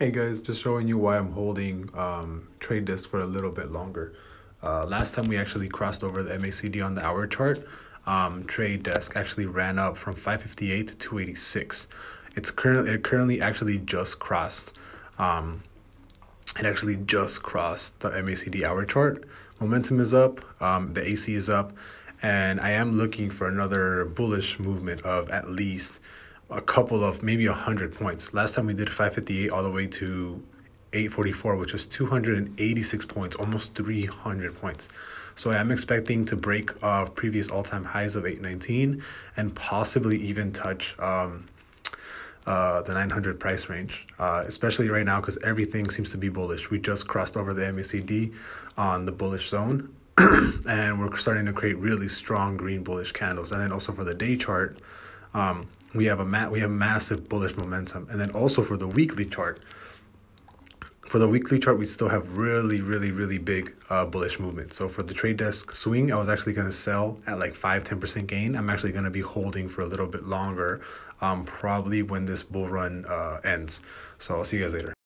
Hey guys, just showing you why I'm holding trade disk for a little bit longer. Last time we actually crossed over the MACD on the hour chart, trade desk actually ran up from 558 to 286. It currently actually just crossed. It actually just crossed the MACD hour chart. Momentum is up, the AC is up, and I am looking for another bullish movement of at least a couple of maybe 100 points. Last time we did 558 all the way to 844, which is 286 points, almost 300 points. So I am expecting to break previous all-time highs of 819 and possibly even touch the 900 price range, especially right now because everything seems to be bullish. We just crossed over the MACD on the bullish zone and we're starting to create really strong green bullish candles. And then also for the day chart, we have massive bullish momentum. And then also for the weekly chart, we still have really big bullish movement. So for the trade desk swing, I was actually going to sell at like 5-10% gain. I'm actually going to be holding for a little bit longer, probably when this bull run ends. So I'll see you guys later.